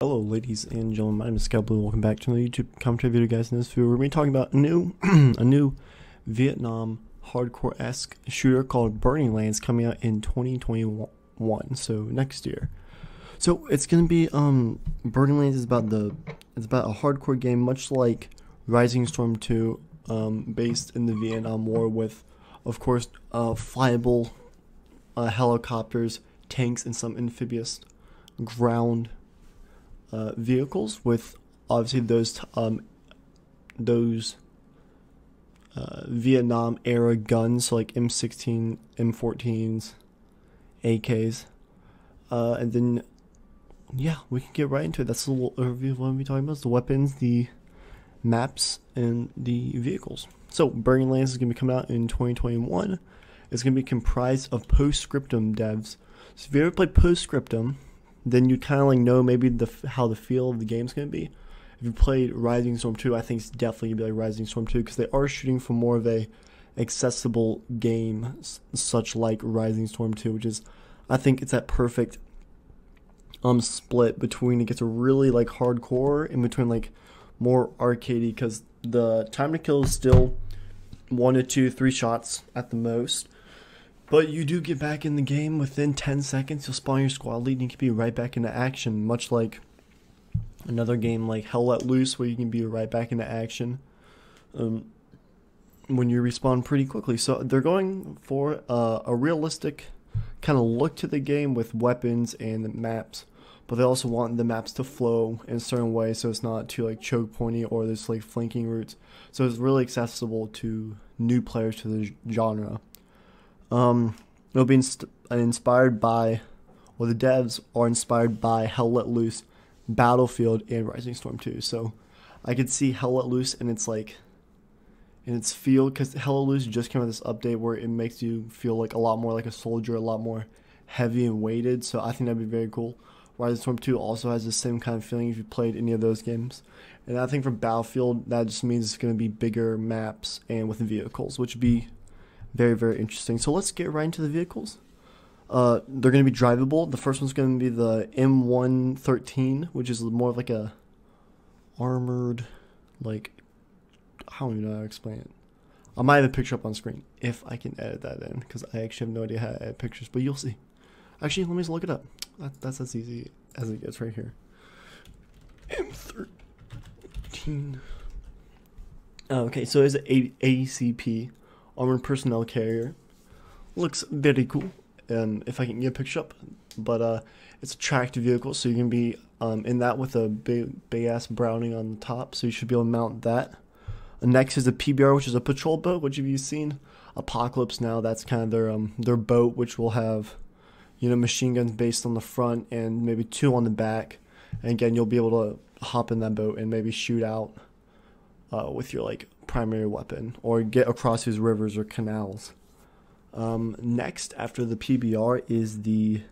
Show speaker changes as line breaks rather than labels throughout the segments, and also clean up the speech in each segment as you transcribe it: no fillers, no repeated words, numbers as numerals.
Hello ladies and gentlemen, my name is Scout Blue. Welcome back to another YouTube commentary video, guys. In this video we're going to be talking about a new Vietnam hardcore-esque shooter called Burning Lands coming out in 2021, so next year. So it's going to be Burning Lands is about a hardcore game much like Rising Storm 2, based in the Vietnam War with, of course, flyable helicopters, tanks, and some amphibious ground vehicles, with obviously those Vietnam era guns, so like M16, M14s, AKs, and then yeah, we can get right into it. That's a little overview of what we'll be talking about: the weapons, the maps, and the vehicles. So Burning Lands is going to be coming out in 2021. It's going to be comprised of Postscriptum devs. So if you ever played Postscriptum, then you kind of like know maybe how the feel of the game's going to be. If you played Rising Storm 2, I think it's definitely going to be like Rising Storm 2, because they are shooting for more of a accessible game, such like Rising Storm 2, which is, I think it's that perfect split between, it gets a really like hardcore in between like more arcadey, because the time to kill is still 1 to 2, 3 shots at the most. But you do get back in the game within 10 seconds. You'll spawn your squad lead and you can be right back into action, much like another game like Hell Let Loose, where you can be right back into action when you respawn pretty quickly. So they're going for a realistic kind of look to the game with weapons and the maps, but they also want the maps to flow in a certain way so it's not too like choke pointy or there's like flanking routes. So it's really accessible to new players to the genre. It'll be inspired by, well, the devs are inspired by Hell Let Loose, Battlefield, and Rising Storm 2. So I could see Hell Let Loose in its feel, because Hell Let Loose just came out with this update where it makes you feel like a lot more like a soldier, a lot more heavy and weighted. So I think that'd be very cool. Rising Storm 2 also has the same kind of feeling if you played any of those games. And I think for Battlefield, that just means it's going to be bigger maps and with vehicles, which would be very, very interesting. So let's get right into the vehicles. They're going to be drivable. The first one's going to be the M113, which is more of like a armored, like, I don't even know how to explain it. I might have a picture up on screen if I can edit that in, because I actually have no idea how to edit pictures, but you'll see. Actually, let me just look it up. That's as easy as it gets right here. M13. Okay, so it's an ACP. Armored personnel carrier. Looks very cool. If I can get a picture up, but it's a tracked vehicle, so you can be in that with a big ass Browning on the top, so you should be able to mount that. Next is a PBR, which is a patrol boat. Which have you seen? Apocalypse Now. That's kind of their boat, which will have, you know, machine guns based on the front and maybe 2 on the back. And again, you'll be able to hop in that boat and maybe shoot out with your like primary weapon, or get across these rivers or canals. Next, after the PBR, is the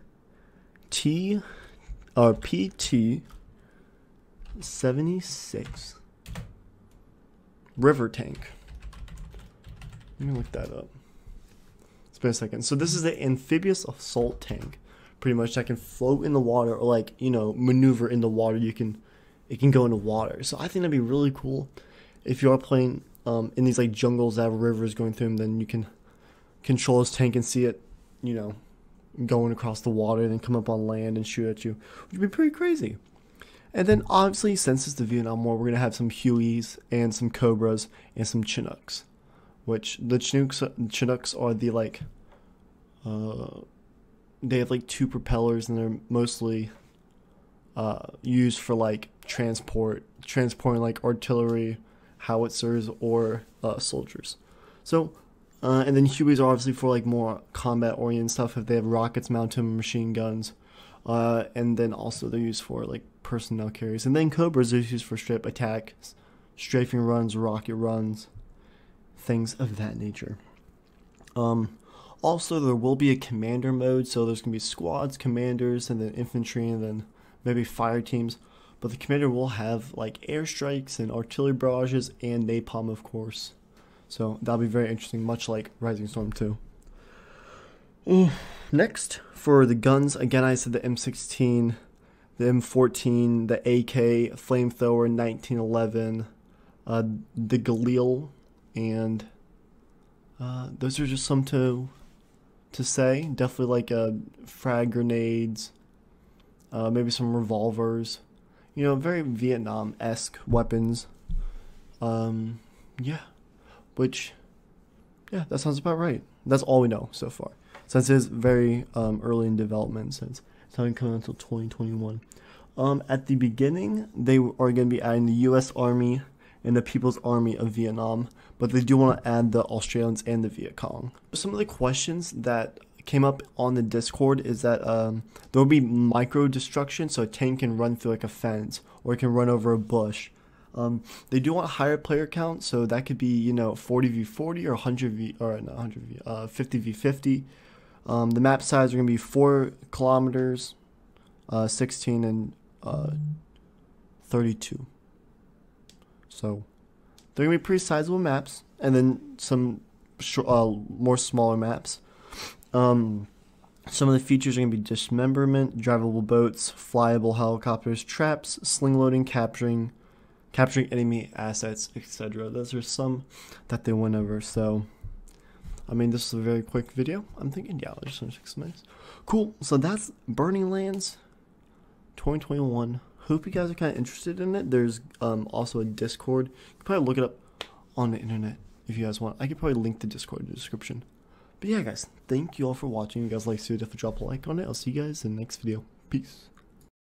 PT-76 river tank. Let me look that up. It's been a second. So this is the amphibious assault tank, pretty much, that can float in the water, or like, you know, maneuver in the water. It can go into water. So I think that'd be really cool. If you are playing in these like jungles that have rivers going through them, then you can control this tank and see it, you know, going across the water and then come up on land and shoot at you, which would be pretty crazy. And then obviously, since it's the Vietnam War, we're going to have some Hueys and some Cobras and some Chinooks, which the Chinooks are the like, they have like 2 propellers, and they're mostly used for like transporting like artillery, howitzers, or soldiers. So and then Hueys are obviously for like more combat oriented stuff, if they have rockets mounted, machine guns, and then also they're used for like personnel carriers. And then Cobras are used for strip attacks, strafing runs, rocket runs, things of that nature. Also, there will be a commander mode, so there's gonna be squads, commanders, and then infantry, and then maybe fire teams. But the commander will have like airstrikes and artillery barrages and napalm, of course. So that'll be very interesting, much like Rising Storm 2. Next, for the guns, again, I said the M16, the M14, the AK, flamethrower, 1911, the Galil, and those are just some to say. Definitely like frag grenades, maybe some revolvers. You know, very Vietnam-esque weapons. Yeah, yeah, that sounds about right. That's all we know so far, since it's very early in development, since it's not coming until 2021. At the beginning, they are going to be adding the U.S. Army and the People's Army of Vietnam, but they do want to add the Australians and the Viet Cong. Some of the questions that came up on the Discord is that there will be micro destruction, so a tank can run through like a fence, or it can run over a bush. They do want higher player count, so that could be, you know, 40v40 or 100v or not 100v, 50v50. The map size are gonna be 4 kilometers, 16 and 32. So they're gonna be pretty sizable maps, and then some more smaller maps. Some of the features are going to be dismemberment, drivable boats, flyable helicopters, traps, sling loading, capturing enemy assets, etc. Those are some that they went over. So, I mean, this is a very quick video. I'm thinking, yeah, just 6 minutes. Cool. So that's Burning Lands 2021. Hope you guys are kind of interested in it. There's also a Discord. You can probably look it up on the internet if you guys want. I could probably link the Discord in the description. But yeah, guys, thank you all for watching. If you guys like to, definitely drop a like on it. I'll see you guys in the next video. Peace.